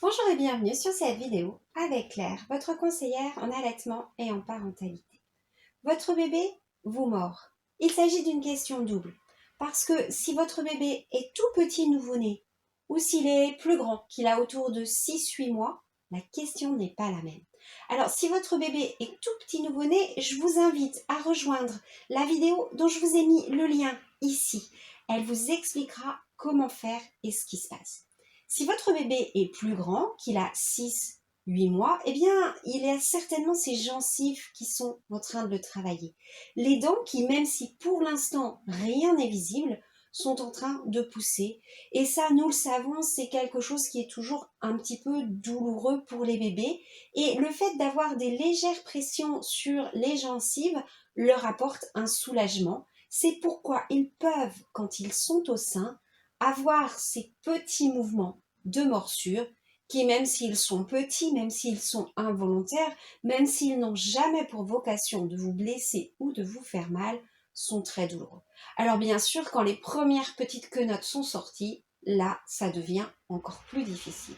Bonjour et bienvenue sur cette vidéo avec Claire, votre conseillère en allaitement et en parentalité. Votre bébé vous mord. Il s'agit d'une question double, parce que si votre bébé est tout petit nouveau-né ou s'il est plus grand, qu'il a autour de 6-8 mois, la question n'est pas la même. Alors si votre bébé est tout petit nouveau-né, je vous invite à rejoindre la vidéo dont je vous ai mis le lien ici. Elle vous expliquera comment faire et ce qui se passe. Si votre bébé est plus grand, qu'il a 6-8 mois, eh bien, il y a certainement ces gencives qui sont en train de le travailler. Les dents qui, même si pour l'instant rien n'est visible, sont en train de pousser. Et ça, nous le savons, c'est quelque chose qui est toujours un petit peu douloureux pour les bébés. Et le fait d'avoir des légères pressions sur les gencives leur apporte un soulagement. C'est pourquoi ils peuvent, quand ils sont au sein, avoir ces petits mouvements de morsure qui, même s'ils sont petits, même s'ils sont involontaires, même s'ils n'ont jamais pour vocation de vous blesser ou de vous faire mal, sont très douloureux. Alors bien sûr, quand les premières petites quenottes sont sorties, là, ça devient encore plus difficile.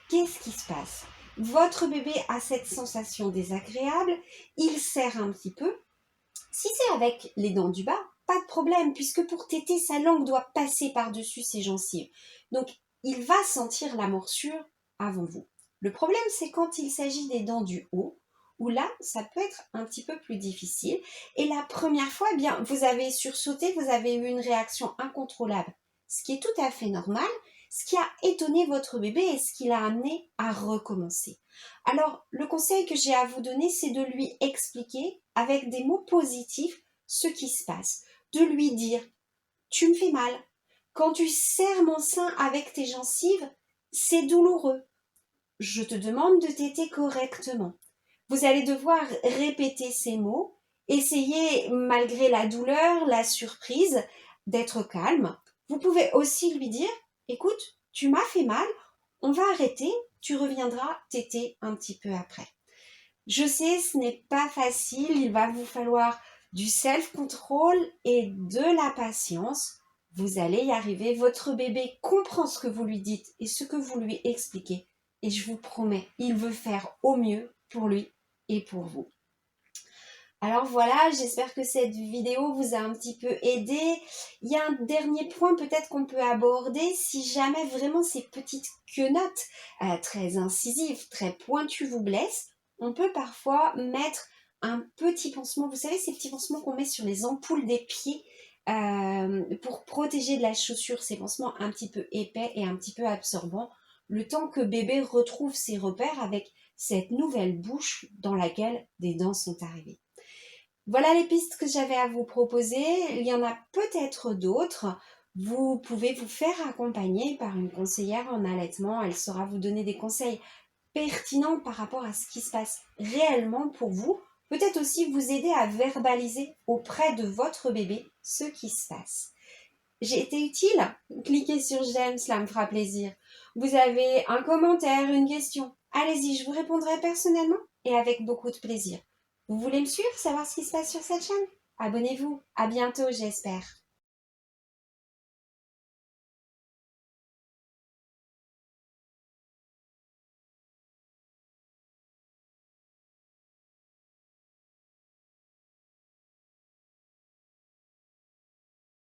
Qu'est-ce qui se passe? Votre bébé a cette sensation désagréable, il serre un petit peu. Si c'est avec les dents du bas, pas de problème, puisque pour téter, sa langue doit passer par-dessus ses gencives. Donc, il va sentir la morsure avant vous. Le problème, c'est quand il s'agit des dents du haut, où là, ça peut être un petit peu plus difficile. Et la première fois, eh bien, vous avez sursauté, vous avez eu une réaction incontrôlable, ce qui est tout à fait normal, ce qui a étonné votre bébé et ce qui l'a amené à recommencer. Alors, le conseil que j'ai à vous donner, c'est de lui expliquer avec des mots positifs ce qui se passe. De lui dire, tu me fais mal. Quand tu serres mon sein avec tes gencives, c'est douloureux. Je te demande de téter correctement. Vous allez devoir répéter ces mots, essayer, malgré la douleur, la surprise, d'être calme. Vous pouvez aussi lui dire, écoute, tu m'as fait mal, on va arrêter, tu reviendras téter un petit peu après. Je sais, ce n'est pas facile, il va vous falloir du self-control et de la patience. Vous allez y arriver, votre bébé comprend ce que vous lui dites et ce que vous lui expliquez. Et je vous promets, il veut faire au mieux pour lui et pour vous. Alors voilà, j'espère que cette vidéo vous a un petit peu aidé. Il y a un dernier point peut-être qu'on peut aborder. Si jamais vraiment ces petites quenottes très incisives, très pointues vous blessent, on peut parfois mettre un petit pansement. Vous savez, ces petits pansements qu'on met sur les ampoules des pieds pour protéger de la chaussure, ces pansements un petit peu épais et un petit peu absorbants, le temps que bébé retrouve ses repères avec cette nouvelle bouche dans laquelle des dents sont arrivées. Voilà les pistes que j'avais à vous proposer. Il y en a peut-être d'autres. Vous pouvez vous faire accompagner par une conseillère en allaitement. Elle saura vous donner des conseils pertinents par rapport à ce qui se passe réellement pour vous. Peut-être aussi vous aider à verbaliser auprès de votre bébé ce qui se passe. J'ai été utile? Cliquez sur j'aime, cela me fera plaisir. Vous avez un commentaire, une question? Allez-y, je vous répondrai personnellement et avec beaucoup de plaisir. Vous voulez me suivre, savoir ce qui se passe sur cette chaîne? Abonnez-vous. À bientôt, j'espère.